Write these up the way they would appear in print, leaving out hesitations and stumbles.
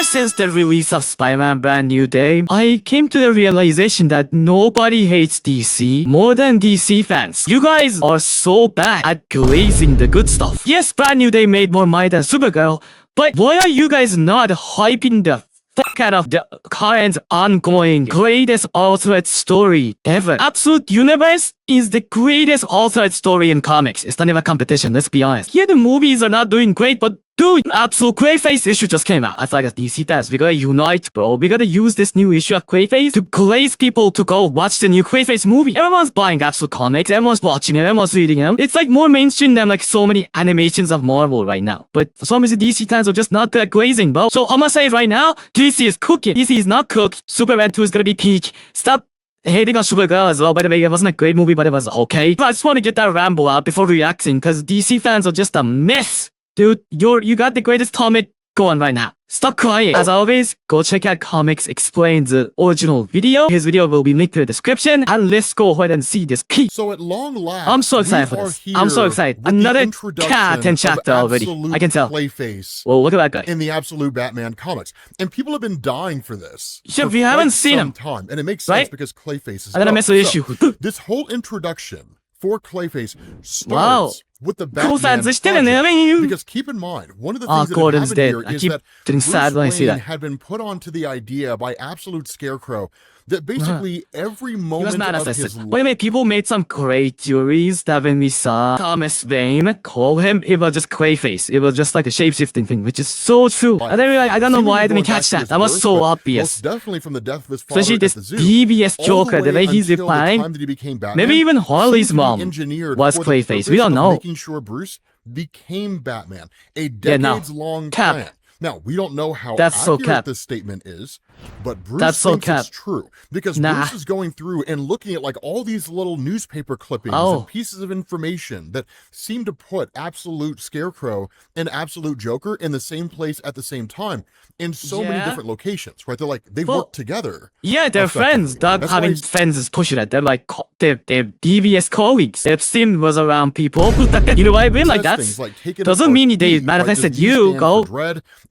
Ever since the release of Spider-Man Brand New Day, I came to the realization that nobody hates DC more than DC fans. You guys are so bad at glazing the good stuff. Yes, Brand New Day made more money than Supergirl, but why are you guys not hyping the fuck out of the current ongoing greatest alternate story ever? Absolute Universe is the greatest alternate story in comics. It's not even a competition, let's be honest. Yeah, the movies are not doing great, but dude, Absolute Clayface issue just came out. I thought like DC fans, we gotta unite, bro. We gotta use this new issue of Clayface to glaze people to go watch the new Clayface movie. Everyone's buying Absolute comics, everyone's watching it, everyone's reading them. It's like more mainstream than like so many animations of Marvel right now. But for some reason, DC fans are just not good at glazing, bro. So I'm gonna say right now, DC is cooking. DC is not cooked. Superman 2 is gonna be peak. Stop hating on Supergirl as well. By the way, it wasn't a great movie, but it was okay. But I just want to get that ramble out before reacting, because DC fans are just a mess. Dude, you got the greatest comic going right now. Stop crying. As always, go check out Comics Explains the original video. His video will be linked in the description. And let's go ahead and see this key. So at long last, I'm so excited for this. I'm so excited. Another cat chapter already. I can tell. Clayface. Well, look at that guy. In the Absolute Batman comics. And people have been dying for this. Yeah, we haven't seen him. Time. And it makes sense because Clayface is and then I missed the issue. This whole introduction for Clayface starts with the Batman project, because keep in mind, one of the things that happened here is that Bruce Wayne had been put onto the idea by Absolute Scarecrow that basically every moment of his life... Wait a minute, people made some great theories that when we saw Thomas Wayne call him, it was just Clayface. It was just like a shape-shifting thing, which is so true. And then I don't know why I didn't catch that. That was so obvious. Most definitely from the death of his father, especially this DBS Joker, the way he's replying. Maybe even Harley's mom was Clayface. We don't know. Making sure Bruce became Batman. A decades-long plan. Now, we don't know how accurate this statement is, but Bruce thinks it's true. Because Bruce is going through and looking at like all these little newspaper clippings and pieces of information that seem to put Absolute Scarecrow and Absolute Joker in the same place at the same time in so many different locations, right? They're like, they work together. Yeah, they're friends. Not having friends is pushing it. They're like, they're DBS colleagues. Epstein was around people. You know what I mean? Like, that doesn't mean they manifested you. Go.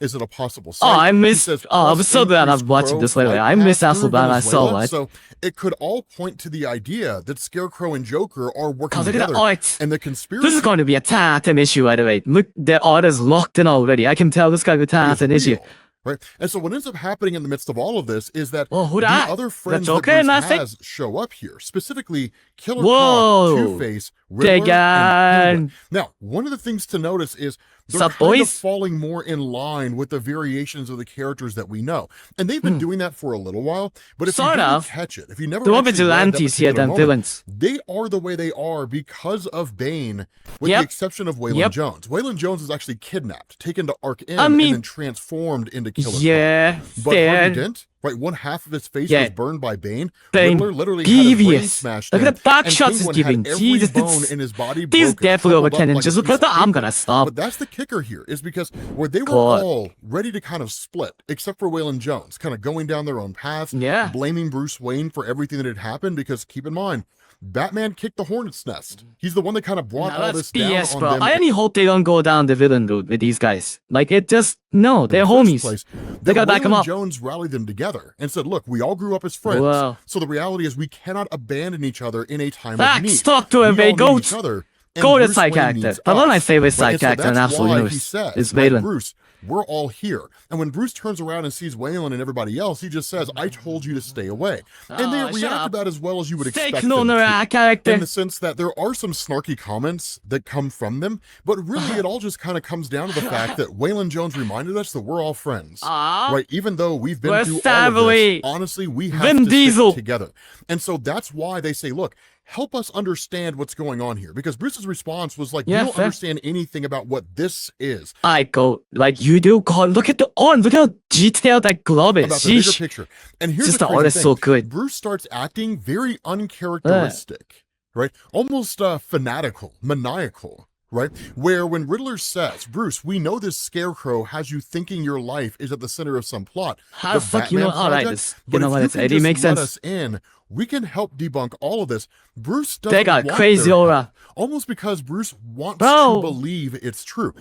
Is it a possible site? I'm so glad I'm watching this later. I miss Batman so much. So it could all point to the idea that Scarecrow and Joker are working together. And the conspiracy... This is going to be a Titan issue, by the way. Look, the art is locked in already. I can tell this guy with Titan issue. Right, and so what ends up happening in the midst of all of this is that the other friends that Bruce has show up here, specifically Killer Croc, Two-Face, Riddler, and Penguin. Now, one of the things to notice is they're kind of falling more in line with the variations of the characters that we know. And they've been doing that for a little while, but if you didn't catch it, if you never vigilantes here than villains. They are the way they are because of Bane, with the exception of Waylon Jones. Waylon Jones was actually kidnapped, taken to Ark Inn, and then transformed into Killer Croc. But Harvey Dent, right, one half of his face was burned by Bane. Riddler literally had his brain smashed in. Look at the back shots he's giving. Jesus, bone in his body these definitely overcannon. Just look at the I'm gonna stop. But that's the kicker here, is because where they were all ready to kind of split, except for Waylon Jones, kind of going down their own paths, blaming Bruce Wayne for everything that had happened, because keep in mind, Batman kicked the hornet's nest. He's the one that kind of brought all this down on them. I only hope they don't go down the villain route with these guys. Like, it just, no, they're homies. They gotta back them up. Jones rallied them together and said, look, we all grew up as friends. So the reality is we cannot abandon each other in a time of need. Talk to him, they go to the side character. But one of my favorite side characters in Absolute Universe is Waylon. Bruce, we're all here. And when Bruce turns around and sees Waylon and everybody else, he just says, I told you to stay away. And they react to that as well as you would expect them to, in the sense that there are some snarky comments that come from them, but really it all just kind of comes down to the fact that Waylon Jones reminded us that we're all friends. Right? Even though we've been through all of this, honestly, we have to stick together. And so that's why they say, look, help us understand what's going on here. Because Bruce's response was like, you don't understand anything about what this is. I go, like you do, God, look at the art, look how detailed that glove is. About the bigger picture. And here's the art is so good. Bruce starts acting very uncharacteristic, right? Almost fanatical, maniacal. Right? Where when Riddler says, Bruce, we know this Scarecrow has you thinking your life is at the center of some plot. How the fuck you know? All right, you know what? It makes sense. Us in, we can help debunk all of this. Bruce doesn't They got want crazy their aura. help, almost because Bruce wants to believe it's true.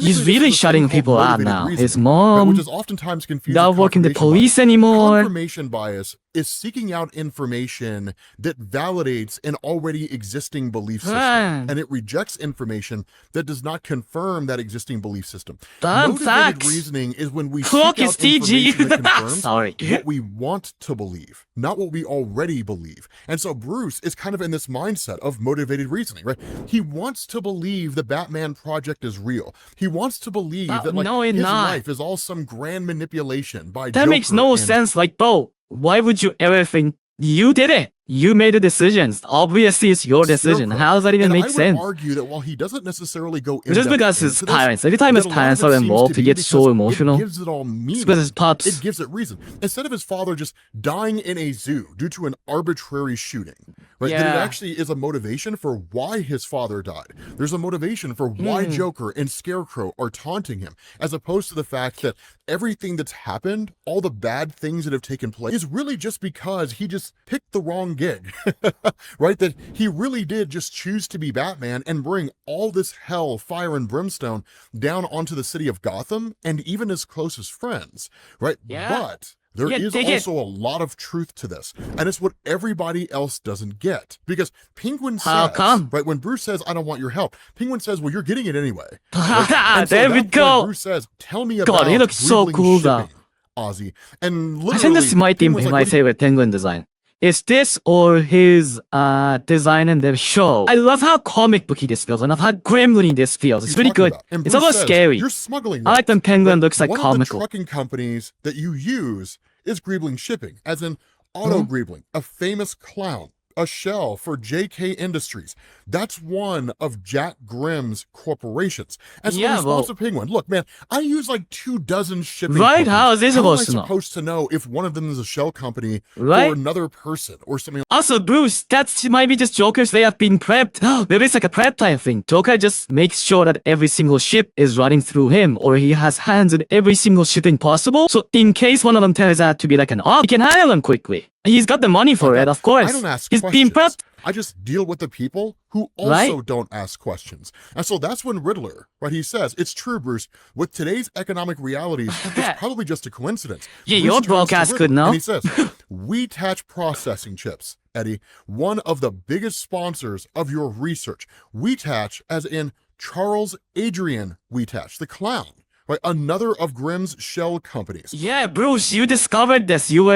He's really shutting people out now. His right, mom, which is oftentimes confused not with working the confirmation police bias. anymore. Confirmation bias is seeking out information that validates an already existing belief system, and it rejects information that does not confirm that existing belief system. Motivated reasoning is when we seek out information that confirms what we want to believe, not what we already believe. And so Bruce is kind of in this mindset of motivated reasoning, right? He wants to believe the Batman project is real. He wants to believe that his life is all some grand manipulation by That Joker makes no sense. Like, bro, why would you ever think you did it? You made the decisions. Obviously, it's your decision. How does that even make sense? I would argue that while he doesn't necessarily go in just because his parents, every time his parents are involved, he gets so emotional. It gives it all meaning. It's because his pops. It gives it reason. Instead of his father just dying in a zoo due to an arbitrary shooting, right? Then it actually is a motivation for why his father died. There's a motivation for why Joker and Scarecrow are taunting him, as opposed to the fact that everything that's happened, all the bad things that have taken place, is really just because he just picked the wrong gig, right? That he really did just choose to be Batman and bring all this hell, fire, and brimstone down onto the city of Gotham and even his closest friends, right? But there is also a lot of truth to this, and it's what everybody else doesn't get. Because Penguin says, right, when Bruce says, I don't want your help, Penguin says, well, you're getting it anyway. Right? There we go. Bruce says, tell me about he looks so cool though. Ozzy. And literally, I think this might be my favorite Penguin design. Is this or his design in the show? I love how comic booky this feels. I love how gremlin this feels. It's really good. It's almost scary. You're smuggling. I like when Penguin looks like comical. One of the trucking companies that you use is Greebling Shipping, as in Otto Greebling, a famous clown, a shell for JK Industries. That's one of Jack Grimm's corporations. And so the response of Penguin, look, man, I use like 24 shipping companies. How is this supposed to know if one of them is a shell company or another person or something? Also, Bruce, that might be just Joker's way of being prepped. Maybe it's like a prep type thing. Joker just makes sure that every single ship is running through him, or he has hands in every single shipping possible. So in case one of them turns out to be like an op, he can handle them quickly. He's got the money for it, of course. I don't ask questions. Being prepped. I just deal with the people who also don't ask questions. And so that's when Riddler, right, he says, it's true, Bruce, with today's economic realities, it's probably just a coincidence. Yeah, your broadcast could know. And he says, we attach processing chips, Eddie, one of the biggest sponsors of your research. We attach, as in Charles Adrian Weetach, the clown. Right, another of Grimm's shell companies. Yeah, Bruce, you discovered this. You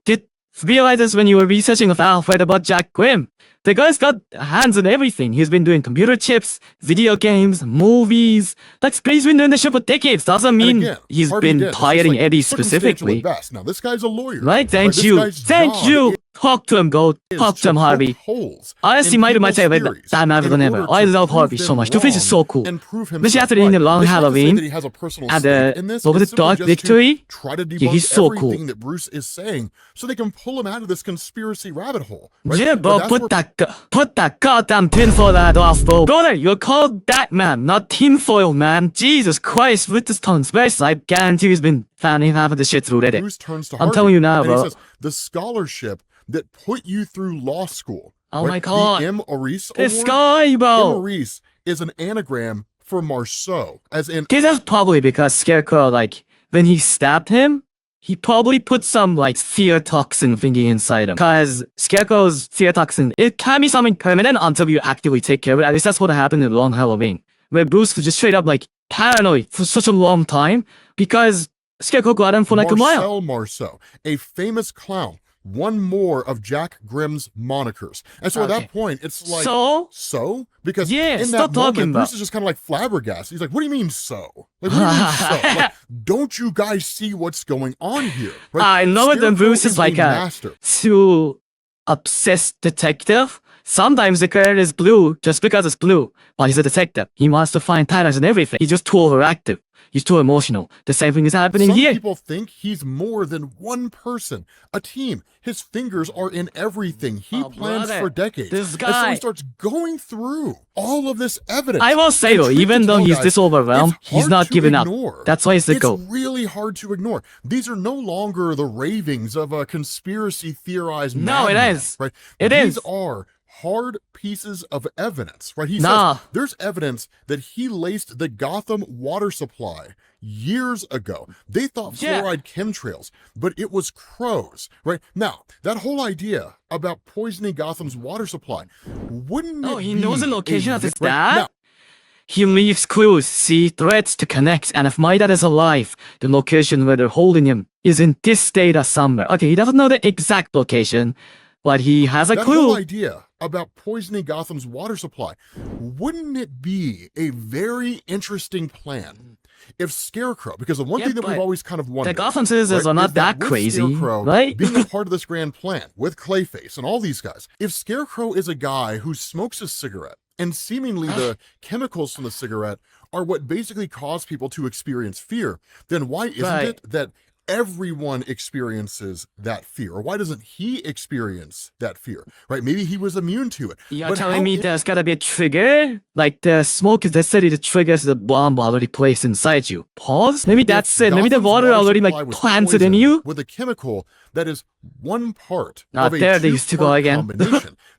did realize this when you were researching about Jack Grimm. The guy's got hands on everything. He's been doing computer chips, video games, movies. That's he's been doing this shit for decades. Doesn't mean he's been targeting Eddie specifically. Now, this guy's a lawyer. Right? Thank you. Thank you. Talk to him, Gold. Talk to him, Harvey. Honestly, might be my favorite Batman villain ever. I love Harvey so much. Two-Face is so cool. Especially after in the Long Halloween and what was it, Dark Victory? Yeah, he's so cool. That Bruce is saying, so they can pull him out of this conspiracy rabbit hole. Yeah, bro, put that goddamn tinfoil hat off, bro. Brother, you're called Batman, not tinfoil, man. Jesus Christ, with this tongue space, I guarantee he's been fanning half of the shit through Reddit. Bruce turns to I'm telling you now, bro. He says, the scholarship that put you through law school. Oh my god. The M. Maurice Award. This guy, bro. M. Maurice is an anagram for Marceau, as in... Okay, that's probably because Scarecrow, like, when he stabbed him, he probably put some, like, fear toxin thingy inside him. Because Scarecrow's fear toxin, it can be something permanent until you actively take care of it. At least that's what happened in Long Halloween. Where Bruce was just straight up, like, paranoid for such a long time because Scarecrow got him for like a while. Marceau, a famous clown. One more of Jack Grimm's monikers. And so at that point, it's like... So? Because in that moment, Bruce is just kind of like flabbergasted. He's like, what do you mean so? Like, what do you mean so? Like, don't you guys see what's going on here? Right? I know that Bruce is like a too obsessed detective. Sometimes the color is blue just because it's blue. But he's a detective. He wants to find patterns in everything. He's just too overactive. He's too emotional. The same thing is happening Some here. people think he's more than one person, a team. His fingers are in everything. He plans for decades. This guy. And so he starts going through all of this evidence. I will say though, even though he's this overwhelmed, he's not giving up. That's why he's the GOAT. It's really hard to ignore. These are no longer the ravings of a conspiracy theorized madman. No, it is. Right? These are hard pieces of evidence, right? He says there's evidence that he laced the Gotham water supply years ago. They thought fluoride chemtrails, but it was crows, right? Now, that whole idea about poisoning Gotham's water supply, wouldn't it he knows the location of his right? dad? Now, he leaves clues, see threads to connect, and if my dad is alive, the location where they're holding him is in this data somewhere. Okay, he doesn't know the exact location, but he has a clue. That whole idea about poisoning Gotham's water supply, wouldn't it be a very interesting plan if Scarecrow, because the one thing that we've always kind of wondered, the Gotham citizens are not that crazy, right? Being a part of this grand plan with Clayface and all these guys, if Scarecrow is a guy who smokes a cigarette and seemingly the chemicals from the cigarette are what basically cause people to experience fear, then why isn't it that everyone experiences that fear? Or why doesn't he experience that fear? Right? Maybe he was immune to it. You're telling me there's gotta be a trigger? Like the smoke is necessary to trigger the bomb already placed inside you. Pause? Maybe that's it. Maybe the water already like planted in you? With a chemical that is one part of a there they used to go again.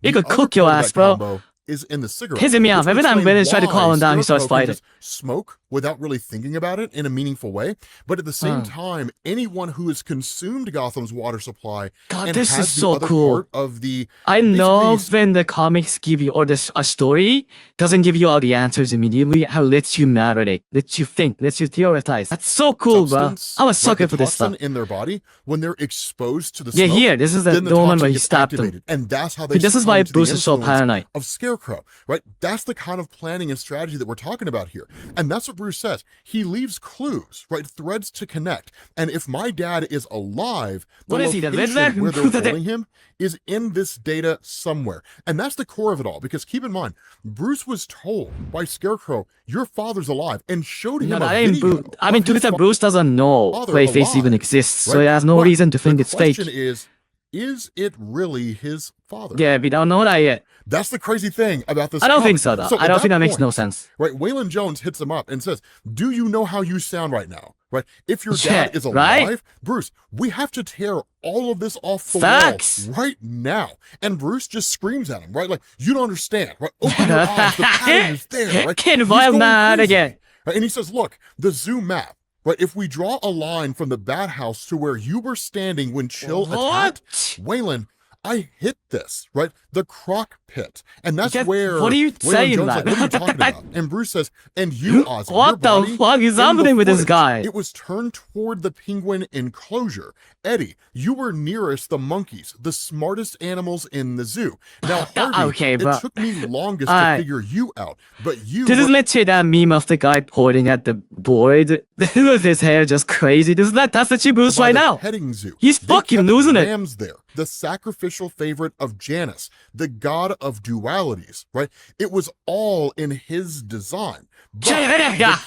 It could cook your ass, bro. Is in the cigarette. Pissing me off. Every time I'm try to call him down, he starts fighting. Smoke without really thinking about it in a meaningful way. But at the same time, anyone who has consumed Gotham's water supply and this has is the so other cool. part of the I know when the comics give you, or a story doesn't give you all the answers immediately, how lets you marinate, lets you think, lets you theorize. That's so cool, bro. I'm a sucker for this stuff. In their body, when they're exposed to the smoke, here, this is the moment where he stopped them. And that's how they this is why Bruce is so paranoid. Of Scarecrow, right? That's the kind of planning and strategy that we're talking about here. And that's what Bruce says. He leaves clues, right? Threads to connect. And if my dad is alive, the location where they're holding him is in this data somewhere. And that's the core of it all. Because keep in mind, Bruce was told by Scarecrow, your father's alive, and showed him a video. I mean, to be fair, Bruce doesn't know Clayface even exists, so he has no reason to think it's fake. The question is it really his father? Yeah, we don't know that yet. That's the crazy thing about this. I don't think so, though. I don't think that makes no sense. Right, Waylon Jones hits him up and says, do you know how you sound right now? Right, if your dad is alive, Bruce, we have to tear all of this off the wall right now. And Bruce just screams at him, right? Like, you don't understand, right? Open your eyes, the pattern is there, right? Can't wild mad again. Right? And he says, look, the zoo map, right? If we draw a line from the bat house to where you were standing when Chill attacked, Waylon, I hit this, right? The crock pit. And that's where... What are you saying about? What are you talking about? And Bruce says, and you, Oz, what the fuck is happening with this guy? It was turned toward the penguin enclosure. Eddie, you were nearest the monkeys, the smartest animals in the zoo. Now, Harvey, it took me longest to figure you out, but you... This is literally that meme of the guy pointing at the board with his hair just crazy. That's the Bruce right now. Petting zoo. He's fucking losing it. Rams there. The sacrificial favorite of Janus, the god of dualities, right? It was all in his design. But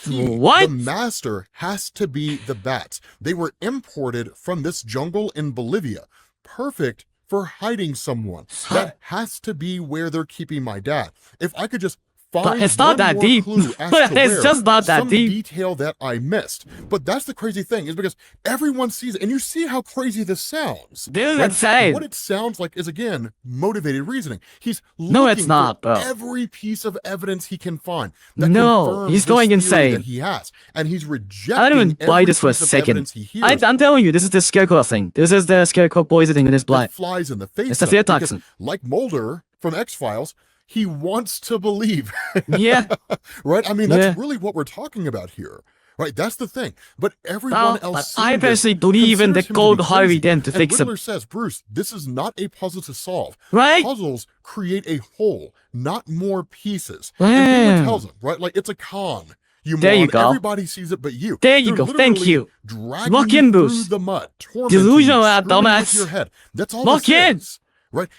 the master has to be the bats. They were imported from this jungle in Bolivia. Perfect for hiding someone. That has to be where they're keeping my dad. If I could just find it's not that deep. It's just not that deep. Detail that I missed. But that's the crazy thing, is because everyone sees it, and you see how crazy this sounds. Dude, insane. What it sounds like is, again, motivated reasoning. He's it's not, bro. Every piece of evidence he can find. That he's going insane. That he has, and he's rejecting. I don't even buy this for a second. I'm telling you, this is the Scarecrow thing. This is the Scarecrow poisoning in his blood. It flies in the face. It's a fear toxin. Like Mulder from X-Files, he wants to believe. Yeah. Right? I mean, that's really what we're talking about here. Right? That's the thing. But everyone else... I personally believe in the cold Harvey Dent to fix him. Riddler says, Bruce, this is not a puzzle to solve. Right? Puzzles create a whole, not more pieces. And Riddler tells him, right? Like, it's a con. There you go. Everybody sees it but you. There you go. Thank you. Look in, Bruce. The mud. Delusional, dumbass. Your head. That's all Look in. Right?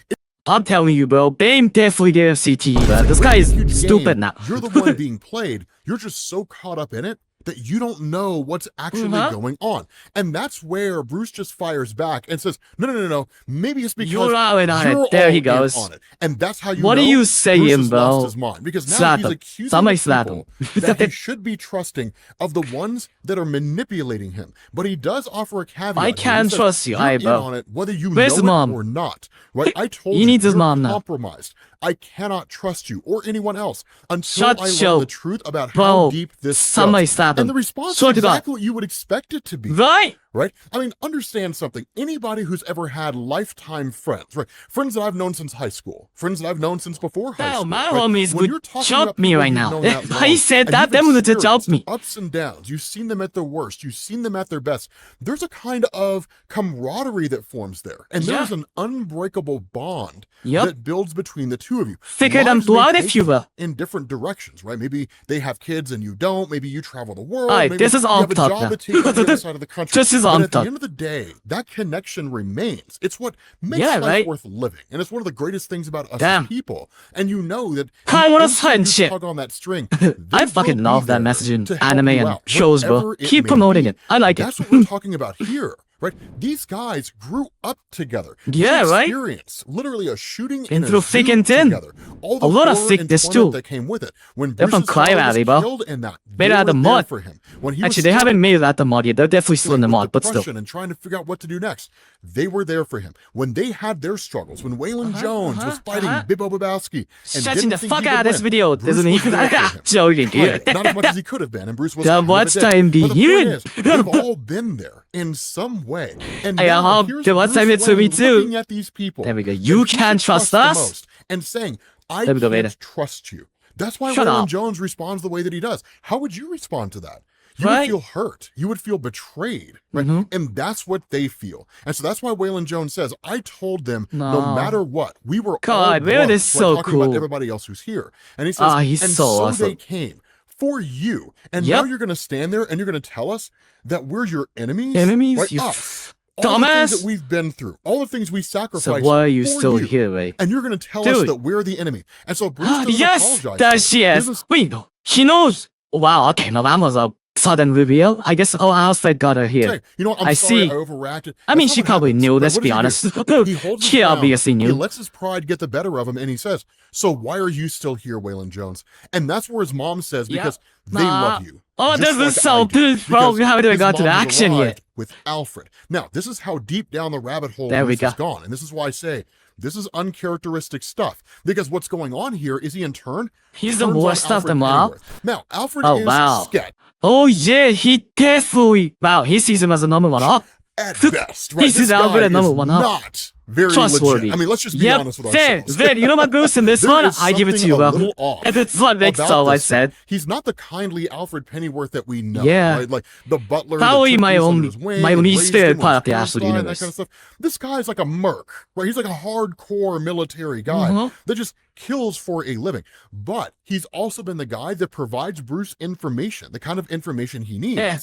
I'm telling you, bro. Bane definitely gave CT, but this guy is stupid now. You're the one being played. You're just so caught up in it that you don't know what's actually going on. And that's where Bruce just fires back and says, no. Maybe it's because you're all in on you're it. There all he goes. in on it. And that's how you what know are you Bruce saying, has bro? lost his mind. Because now he's accusing the people that he should be trusting of the ones that are manipulating him. But he does offer a caveat. I can't trust you, you're bro. in on it, whether you Where's know mom? it or not. Right? I told he you, needs his you're mom now. compromised. I cannot trust you or anyone else until Shut I learn show. the truth about Bro, how deep this somebody goes. slap him. And the response Swear is to God. exactly what you would expect it to be. Right? Right? I mean, understand something. Anybody who's ever had lifetime friends, right? Friends that I've known since high school, friends that I've known since before high school. My right? homies When would you're talking jump about me people right you've now. known that If long, I said and that, you've they would have jumped me. ups and downs. You've seen them at their worst. You've seen them at their best. There's a kind of camaraderie that forms there. And there's an unbreakable bond that builds between the two of you. Figure them out if you will. In different directions, right? Maybe they have kids and you don't. Maybe you travel the world. Alright, maybe this is you all have a talk job now. that takes you to the other side of the country. This is but all at the talk. end of the day, that connection remains. It's what makes Yeah, life right? worth living. And it's one of the greatest things about us Damn. as people. And you know that I wanna instant sign you shit. tug on that string, I they fucking will love be that there message in to help anime you and out, shows, bro. whatever it Keep may promoting be. it. I like That's it. what we're talking about here. Right? These guys grew up together. Yeah, They right? experienced literally a shooting Been in through a thick zoo and thin. together. All the A lot of horror and thickness, torment too. that came with it. When They're from Bruce's father Clyde was Valley, bro. killed in that, Made they out of were the there mud. for him. When he Actually, was they stuck haven't made it out the mud yet. They're definitely still in the with mud, but still. depression and trying to figure out what to do next, they were there for him. When they had their struggles, when Waylon Jones was fighting Bibbo Babowski and Shutting didn't the think fuck he out of would this win, video. Bruce Doesn't was even there for him. joking, Kind dude. of, not as much as he could have been, and Bruce was Then kind of what's a dick. time But the point being? is, we've all been there in some way. And I now hope here's there was Bruce time to me Wayne too. looking at these people. There we go. that You he can't should trust the us? most and saying, I There we go, can't Vader. trust you. That's why Shut Waylon up. Jones responds the way that he does. How would you respond to that? You Right? would feel hurt. You would feel betrayed. Right? And that's what they feel. And so that's why Waylon Jones says, I told them no matter what, we were God, all Waylon one. is so talking cool. about everybody else who's here. And he says, He's and so awesome. they came for you. And now you're going to stand there and you're going to tell us that we're your enemies? Enemies? Right? You Us. All the things dumbass. that we've been through, all the things we sacrificed. So why are you for still here, Ray? And you're going to tell us Dude. that we're the enemy. And so Bruce doesn't Yes, apologize. that for it. she He is. doesn't Wait, no. He knows. Wow, okay, now that was a sudden reveal. I guess Alfred got her here. say, you know what, I'm I sorry, see. I overreacted. I mean, That's she not what probably happens. knew, But let's what be does he honest. do? He holds She his ground. obviously knew. He lets his pride get the better of him, and he says, so why are you still here, Waylon Jones? And that's where his mom says, because they love you. Oh, just this is like so I do. good, bro. Because We haven't even his got to the mom has action yet. arrived with Alfred. Now, this is how deep down the rabbit hole There we Bruce has go. gone. And this is why I say this is uncharacteristic stuff. Because what's going on here is he in turn He's the turns on worst of Alfred them all. Pennyworth. Now, Alfred Oh, is wow. scared. Oh, yeah, he definitely. Wow, he sees him as a number one. Oh, At best, right? He's This Alfred guy at number is one, huh? not very Trustworthy. legit. I mean, let's just be honest with fair, ourselves. fair. You know what, Bruce? In this There one, is I give it to something you, a bro. little off If it's what makes about so, I this said. guy. He's not the kindly Alfred Pennyworth that we know. Yeah. Right? Like the butler. Probably that took my Bruce under only- his wing my and least raised favorite him when part he of the was Astral fine, universe. That kind of stuff. This guy's like a merc, right? He's like a hardcore military guy that just kills for a living. But he's also been the guy that provides Bruce information, the kind of information he needs. Yeah.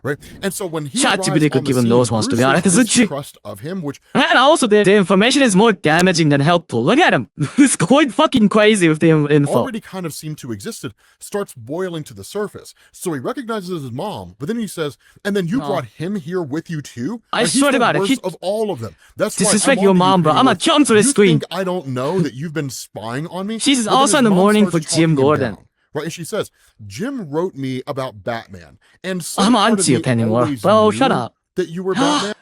Right? And so when he ChatGPT arrives could on give the him scene, those ones, to Bruce be honest. has Isn't she? distrust of him, which And also, the information is more damaging than helpful. Look at him. He's going fucking crazy with the info. already kind of seemed to existed, starts boiling to the surface. So he recognizes his mom, but then he says, and then you brought him here with you too? I Like, he's swear the to God, if worst he- of all of them. That's why Disrespect I'm your on to mom, you, bro. I'ma Pennyworth. jump to the You screen. think I don't know that you've been spying on me? She's But then also his in the mom morning starts for Jim talking him Gordon. down, right? And she says, Jim wrote me about Batman. And some I'm part on of to you, me Pennyworth. always Bro, knew shut up. that you were Batman.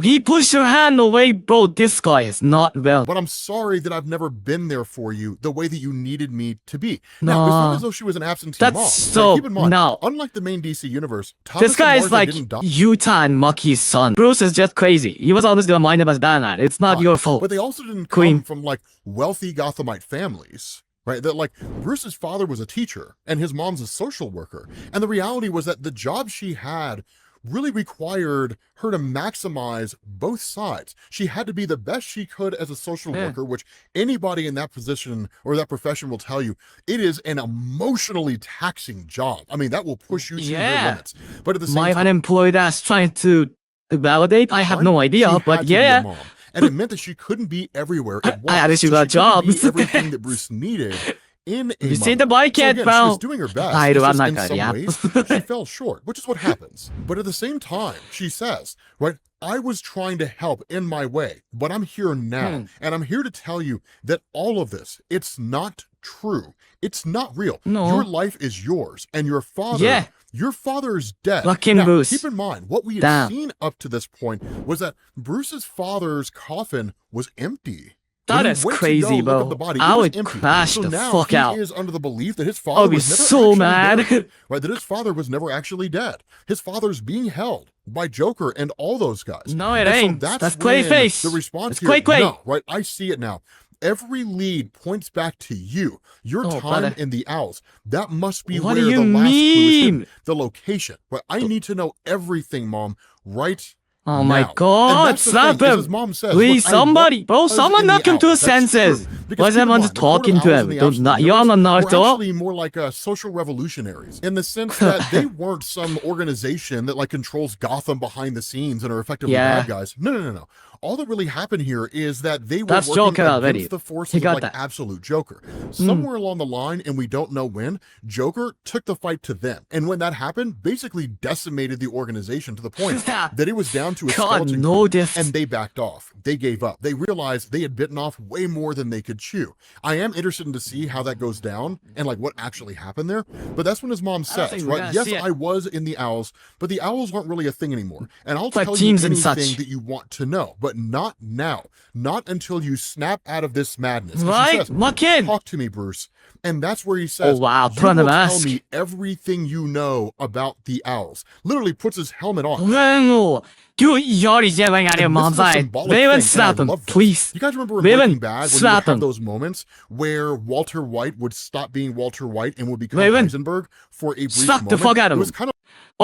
He pushed your hand away, bro. This guy is not well. But I'm sorry that I've never been there for you the way that you needed me to be. Now, it's No. not as though she was an absentee That's mom. so- Keep in mind, no. unlike the main DC universe, Thomas This guy and is Martha like didn't die. Utah and Mucky's son. Bruce is just crazy. He was always gonna mind him as Batman. It's not your fault. But they also didn't Queen. come from like wealthy Gothamite families. Right? That like Bruce's father was a teacher and his mom's a social worker. And the reality was that the job she had really required her to maximize both sides. She had to be the best she could as a social worker, which anybody in that position or that profession will tell you, it is an emotionally taxing job. I mean, that will push you to your limits. But at the same My time, unemployed ass trying to validate? I have no idea, she had but to be a yeah. mom. And it meant that she couldn't be everywhere at once. I had So got she couldn't be jobs. everything that Bruce needed in a You see the mother. boy kid, She bro. was doing her best. I It's do, I'm just not in good, some yeah. ways, she fell short, which is what happens. But at the same time, she says, right, I was trying to help in my way, but I'm here now. And I'm here to tell you that all of this, it's not true. It's not real. No. Your life is yours, and your father, your father is dead. Fucking now, Bruce. keep in mind, what we had seen up to this point was that Bruce's father's coffin was empty. That is crazy, bro. Body, I would crash so the now fuck out. He is under the belief that his I father would be was never so actually mad. dead, right? That his father was never actually dead. His father's being held by Joker and all those guys. No, it and ain't. So that's Clayface. The response it's here, Clay. no, right? I see it now. Every lead points back to you. Your time in the Owls. That must be what where do you the last clue is mean? hidden. The location. But I need to know everything, Mom, right Oh now. my god, stop him! Mom says, please, somebody, bro, someone knock him to his senses. Why is everyone just talking to him? You're not actually more like social revolutionaries in the sense that they weren't some organization that like controls Gotham behind the scenes and are effectively bad guys. No. All that really happened here is that they were working against the forces of like absolute Joker. Somewhere along the line, and we don't know when, Joker took the fight to them. And when that happened, basically decimated the organization to the point that it was down to a skeleton crew, and they backed off. They gave up. They realized they had bitten off way more than they could chew. I am interested in to see how that goes down and like what actually happened there. But that's when his mom says, right? Yes, I was in the Owls, but the Owls aren't really a thing anymore. And I'll tell you anything that you want to know. But not now. Not until you snap out of this madness. Right? Says, talk to me, Bruce. And that's where he says, oh, wow. you will tell me everything you know about the Owls. Literally puts his helmet on. You already yelling at your mom's eye. Raven, slap him, please. You guys remember in Breaking Bad when you would have those moments where Walter White would stop being Walter White and would become Heisenberg for a brief slap moment? The fuck out of him. It was kind of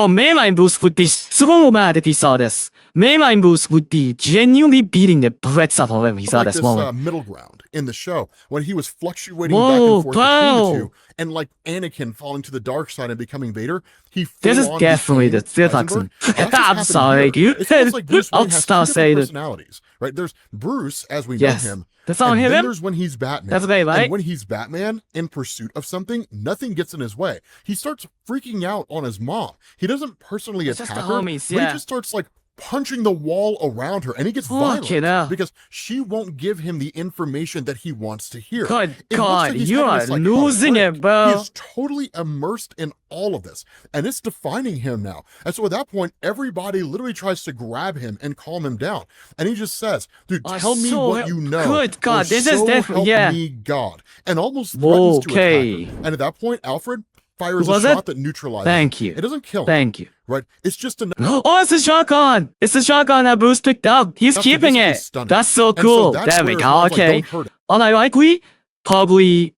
mainline Bruce would be so mad if he saw this. Mainline Bruce would be genuinely beating the brakes off of him if he saw this moment. Middle ground in the show when he was fluctuating back and forth between the two, and like Anakin falling to the dark side and becoming Vader, this is definitely the toxin. I'm sorry, dude. Like I'll stop saying personalities, right? There's Bruce as we know him. That's all him. There's when he's Batman. That's okay, right? And when he's Batman in pursuit of something, nothing gets in his way. He starts freaking out on his mom. He doesn't personally attack her. Homies, but he just starts like punching the wall around her, and he gets violent because she won't give him the information that he wants to hear. Good God, you are losing it, bro. He is totally immersed in all of this, and it's defining him now. And so at that point, everybody literally tries to grab him and calm him down, and he just says, "Dude, tell me what you know." Good God, this is definitely me God, and almost threatens to attack her. And at that point, Alfred fires a shot that neutralizes. Thank you. It doesn't kill him. Thank you. Right? It's just a... Oh, it's a shotgun! It's the shotgun that Bruce picked up. He's keeping it. That's so cool. There we go. Okay. Unironically, probably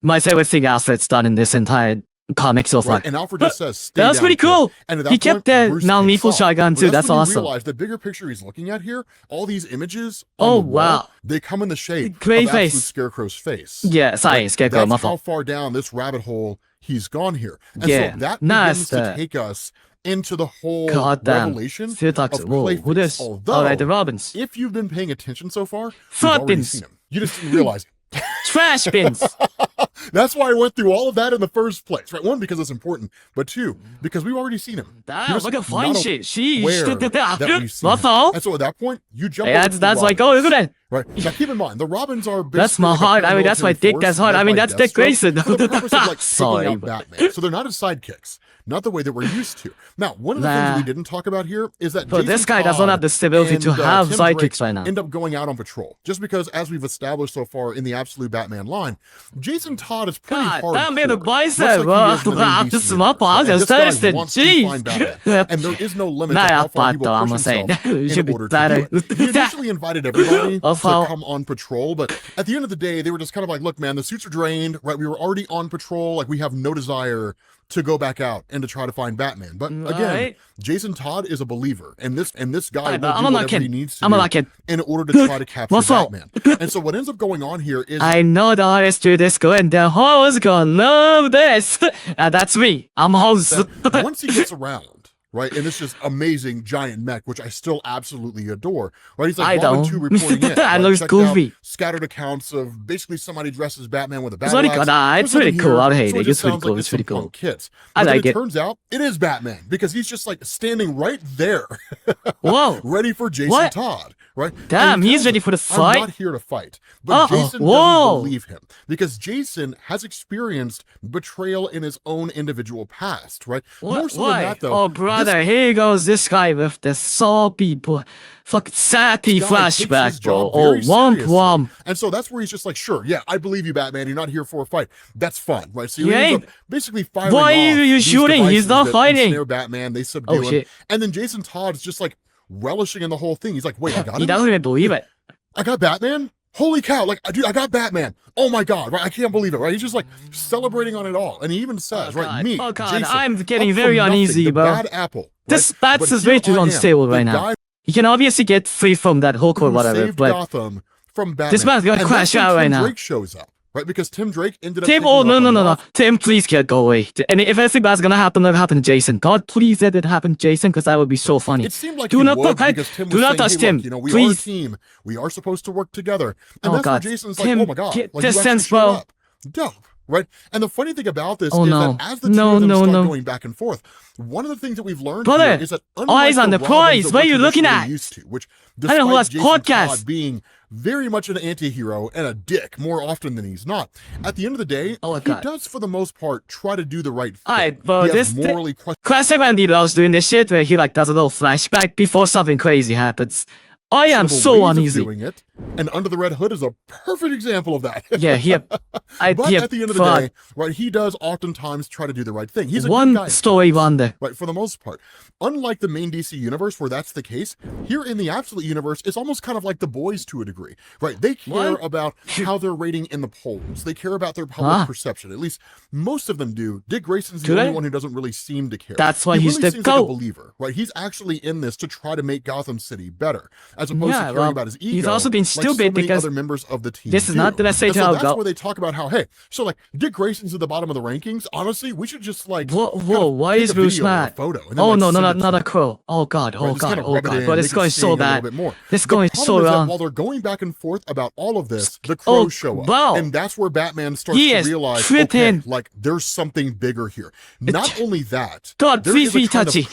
my favorite thing Alfred's done in this entire comic so far. And Alfred just says, that was pretty cool. And he kept the non-lethal shotgun too. That's awesome. Realize the bigger picture he's looking at here, all these images on the wall, they come in the shape of absolute Scarecrow's face. Yeah, sorry, Scarecrow. That's how far down this rabbit hole he's gone here. And so that begins to take us into the whole revelation of Clayface. Although, the Robins. If you've been paying attention so far, you've already seen him. You just didn't realize it. Trash bins. That's why I went through all of that in the first place, right? One, because it's important, but two, because we've already seen him. Look at fine shit. That's all. And so at that point, you jump over that's like, oh, look at that. Right. Now keep in mind, the Robins are that's my heart. I mean, that's my dick. That's hard. I mean, that's Dick Grayson. For the purpose of, like, taking out Batman. So they're not his sidekicks. Not the way that we're used to. Now, one of the things we didn't talk about here is that this guy doesn't have the stability to have sidekicks right now. End up going out on patrol. Just because, as we've established so far in the Absolute Batman line, Jason Todd is pretty hard. That made a bicep. This is my part. This guy wants to find Batman. And there is no limit to how far he will push himself in order to do it. He initially invited everybody to come on patrol, but at the end of the day, they were just kind of like, look, man, the suits are drained, right? We were already on patrol. Like, we have no desire to go back out and to try to find Batman. But again, Jason Todd is a believer, and this guy will do whatever he needs to do in order to try to capture Batman. And so what ends up going on here is... I know the artists do this good, and the hoes gonna love this. That's me. I'm host. Once he gets around, right? And it's just amazing giant mech, which I still absolutely adore, right? He's like Robin 2 reporting in. Right? Checked out scattered accounts of basically somebody dressed as Batman with a battle axe. It's pretty cool. I hate so it. It's pretty cool. It's pretty cool. Kits. I like it. It turns out it is Batman because he's just like standing right there, whoa, ready for Jason Todd, right? Damn, he's ready for the fight. I'm not here to fight, but Jason doesn't believe him because Jason has experienced betrayal in his own individual past, right? More so than that, though. Oh, brother, here goes this guy with the soppy, fucking sappy flashback, bro. Oh, womp. And so that's where he's just like, sure, yeah, I believe you, Batman. You're not here for a fight. That's fun, right? So he ends up basically firing Why are you shooting? He's not fighting. Snare Batman, they subdue him. And then Jason Todd's just like relishing in the whole thing. He's like, wait, I got him? He doesn't even believe it. I got Batman? Holy cow, like, dude, I got Batman. Oh my God, right? I can't believe it, right? He's just like celebrating on it all. And he even says, right, me, Jason, I'm getting very uneasy, bro. Bad apple. This Bats is way too unstable right now. He can obviously get free from that hook or whatever, but Gotham from Batman. This man's gonna crash out right now. Tim Drake shows up, right? Because Tim Drake ended up no. Tim, please get go away. And if anything bad's gonna happen, let it happen to Jason. God, please let it happen to Jason, because that would be so funny. It seemed like do not touch Tim. You know, we please. are a team. We are supposed to work together. And oh that's God, where Jason's Tim, like, oh my God, get like, distance, bro. Dope. Right? And the funny thing about this is that as the two of them start going back and forth, one of the things that we've learned here is that eyes on the prize, what are you looking at? Used to, which despite Jason Todd being very much an anti-hero and a dick more often than he's not, at the end of the day, he does for the most part try to do the right thing. Alright, but this classic Randy loves doing this shit where he like does a little flashback before something crazy happens. I am so uneasy. Doing it, and Under the Red Hood is a perfect example of that. Yeah, but at the end of the day, right, he does oftentimes try to do the right thing. He's a good guy, story wonder, right, for the most part. Unlike the main DC universe, where that's the case, here in the Absolute universe, it's almost kind of like The Boys to a degree, right? They care about how they're rating in the polls. They care about their public perception. At least most of them do. Dick Grayson's the only one who doesn't really seem to care. That's why he's the seems like a believer, right? He's actually in this to try to make Gotham City better, as opposed to caring about his ego. He's also been stupid like so because other members of the team this is not the best way to that's where they talk about how, hey, so like Dick Grayson's at the bottom of the rankings. Honestly, we should just like whoa, why is Bruce mad? Oh no, not a crow. Oh God, but it's going so bad. It's going so wrong. While they're going back and forth about all of this, the crows show up, and that's where Batman starts to realize, okay, like there's something bigger here. Not only that, God, please be touchy.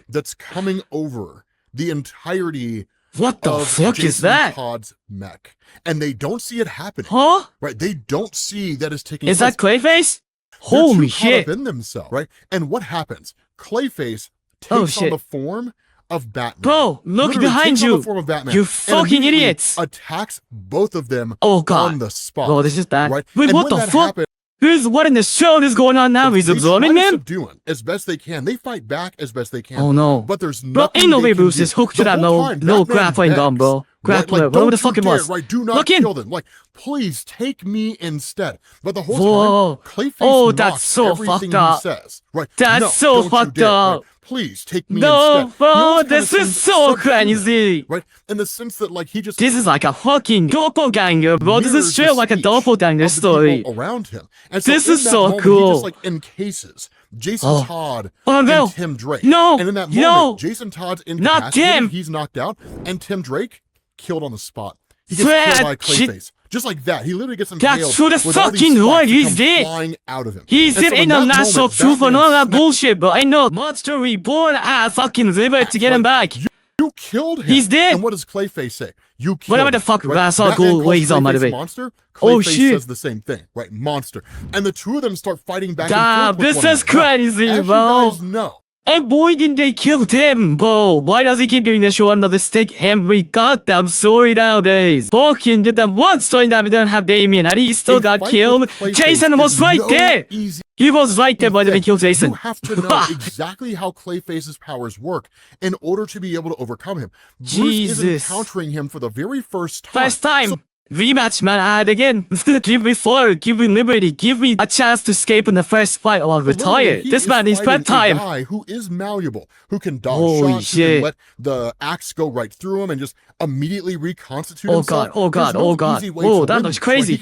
That's coming over the entirety. What the fuck is that? Todd's mech, and they don't see it happening. Huh? Right? They don't see that it's taking. Is that Clayface? Holy shit! Up in themselves, right? And what happens? Clayface takes on the form of Batman. Bro, look behind you! You fucking idiots! Attacks both of them. On the spot. Bro, this is bad. Right? Wait, what the fuck? What in the show is going on now? He's absorbing them? Doing as best they can. They fight back as best they can. Oh no. But there's nothing. Ain't no way Bruce is hooked to that no grappling gun, bro. Grappler, whatever the fuck it was. Right, do not kill them. Like, please take me instead. But the whole time, Clayface that's so fucked up. Says, right? That's so fucked up. Right? Please take me instead. Bro, this is so crazy. Right? In the sense that, like, he just. This is like a fucking doppelganger, bro. This is straight like a doppelganger story. Around him. And so this is so cool. He just, like, encases Jason Todd and Tim Drake. And in that moment, Jason Todd's incapacitated. He's knocked out. And Tim Drake killed on the spot. He gets killed by Clayface. Just like that. He literally gets impaled. That's who the fucking right. He's dead. Flying out of him. He's dead. Ain't no national truth and all that bullshit, but ain't no monster reborn at fucking river to get him back. You killed him. He's dead. And what does Clayface say? You killed whatever the fuck. I saw cool ways on my debate. Monster. Clayface says the same thing, right? Monster. And the two of them start fighting back and forth. This is crazy, bro. You guys know. And boy, didn't they kill him, bro. Why does he keep giving the show another stick every goddamn story nowadays? Fucking did that one story that we don't have Damien, and he still got killed. Jason was right there. He was right there, but they killed Jason. You have to know exactly how Clayface's powers work in order to be able to overcome him. Bruce is encountering him for the very first time. Rematch, man. And again, give me fire, give me liberty, give me a chance to escape in the first fight or I'll retire. This man is prep time. A guy who is malleable, who can dodge shots, who can let the axe go right through him and just immediately reconstitute himself. Oh god. Oh, that looks crazy.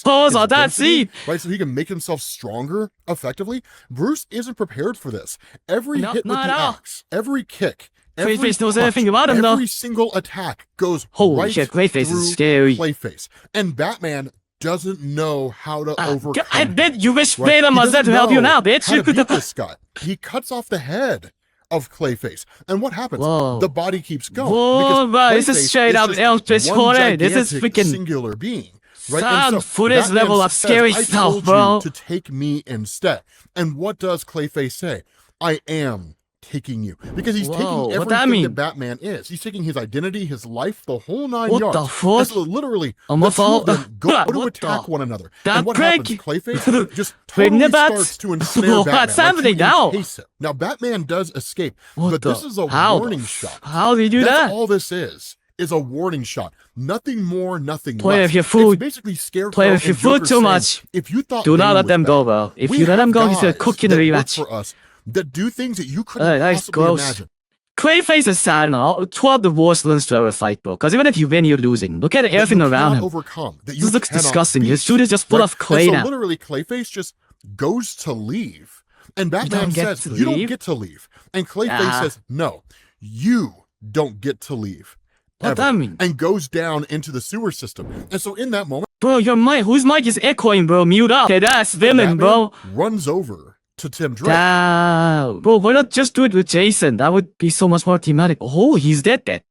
Pause on that scene. Right, so he can make himself stronger effectively. Bruce isn't prepared for this. Every hit with the axe, every kick, Clayface knows everything about him, though. Every single attack goes Holy shit, Clayface is scary. Clayface. And Batman doesn't know how to overcome. I bet you wish Beta was there to help you now, bitch. How to beat this guy. He cuts off the head of Clayface. And what happens? Whoa. The body keeps going. Whoa, bro, this is straight up Elm Twitch horror. This is freaking singular being. Right? Sound footage level of scary stuff, bro. To take me instead. And what does Clayface say? I am taking you, because he's taking everything that Batman is. He's taking his identity, his life, the whole 9 yards. What the fuck? So literally, the two of them go to attack one another. And what happens? Clayface just totally starts to ensnare Batman. Now, Batman does escape, but this is a warning shot. How do you do that? All this is a warning shot. Nothing more, nothing Play less. with your food. It's basically Scarecrow. Play with your food too much. If you thought do not let them go, bro. If you let them go, he's gonna cook you in the rematch. For us, that do things that you couldn't possibly imagine. Clayface is sad now. 2 of the worst villains to ever fight, bro. Because even if you win, you're losing. Look at everything around him. This looks disgusting. His suit is just full of clay now. So literally, Clayface just goes to leave. And Batman says, you don't get to leave. And Clayface says, no, you don't get to leave. What that mean? And goes down into the sewer system. And so in that moment, bro, your mic, whose mic is echoing, bro? Mute up. Okay, that's villain, bro. Runs over to Tim Drake. Damn. Bro, why not just do it with Jason? That would be so much more thematic. Oh, he's dead.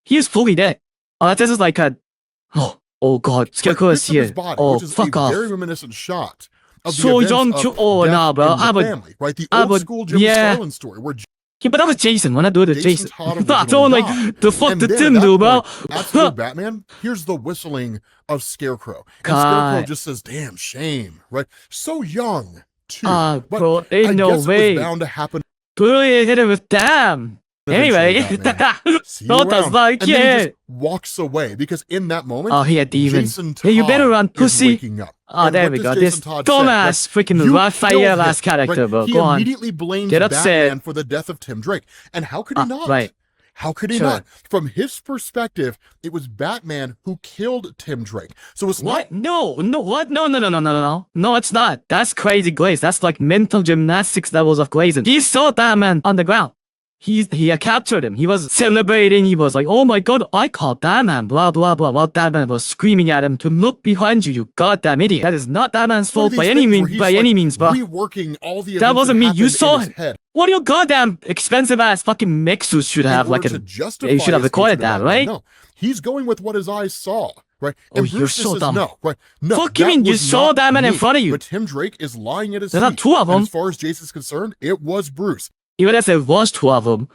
He is fully dead. This is like a... Oh god, Scarecrow is here. Oh, fuck off. Very reminiscent shot of so young to... Oh, nah, bro. Family, right? The old school Jim Starlin story where... Yeah, but that was Jason. When I do it with Jason. I don't like the fuck the Tim do, bro. Absolute Batman. Here's the whistling of Scarecrow. And Scarecrow just says, damn shame, right? So young. But bro, ain't no way. It was bound to happen. Totally hit it with damn. Anyway, don't like and then he just walks away because in that moment, he had demon. Jason Todd you better run, pussy. There we go. This dumbass freaking Raphael last character, bro. Go on. He immediately blames Batman for the death of Tim Drake. And how could he not? Right. How could he not? From his perspective, it was Batman who killed Tim Drake. So it's what? No, what? No, it's not. That's crazy glaze. That's like mental gymnastics levels of glazing. He saw Batman on the ground. He captured him. He was celebrating. He was like, oh my god, I caught Batman, blah, blah, blah. While Batman was screaming at him to look behind you, you goddamn idiot. That is not Batman's fault by any means, bro. Reworking all the that wasn't me. You saw it. Head. What your goddamn expensive ass fucking mech suit should have like a... You should have recorded that, right? No, he's going with what his eyes saw. Right? And you're so dumb. No, right? No, fuck you mean you saw Batman in front of you? But Tim Drake is lying at his feet. There's not 2 of them. And as far as Jason's concerned, it was Bruce. Even if there was 2 of them,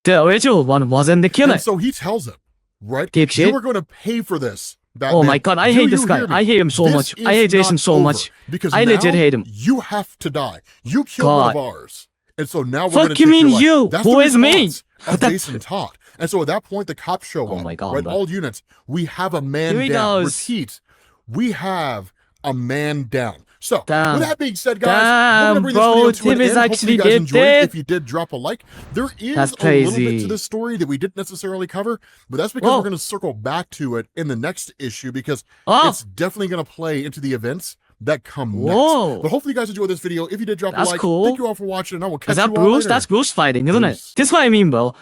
the original one wasn't the killer. And so he tells him, right? Dipshit. You were going to pay for this, Batman. Oh my god, I hate this guy. I hate him so much. I hate Jason so much. Because I legit hate him. You have to die. You killed one of ours. And so now we're going to take your life. You? That's who is me? Of Jason Todd. And so at that point, the cops show up. Oh my god, right? All units, we have a man down. Repeat, we have a man down. So, with that being said, guys, we're going to bring this video to an end. Hopefully you guys enjoyed it. If you did, drop a like. There is a little bit to this story that we didn't necessarily cover, but that's because we're going to circle back to it in the next issue because it's definitely going to play into the events that come next. But hopefully you guys enjoyed this video. If you did, drop a like. Cool. Thank you all for watching, and I will catch you all Bruce? later. That's Bruce fighting, isn't it? This is what I mean, bro.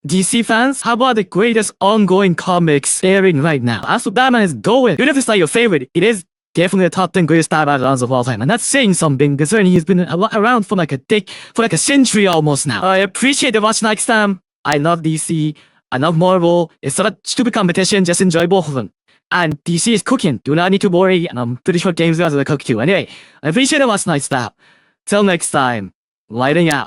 DC fans, how about the greatest ongoing comics airing right now? As for Batman is going. Even if it's not your favorite, it is definitely the top 10 greatest Batman runs of all time. And that's saying something, considering he's been around for like a century almost now. I appreciate the watch NyxFam. I love DC. I love Marvel. It's not a stupid competition, just enjoy both of them. And DC is cooking. Do not need to worry. And I'm pretty sure games guys are cook too. Anyway, I appreciate the watch NyxFam. Till next time, lighting out.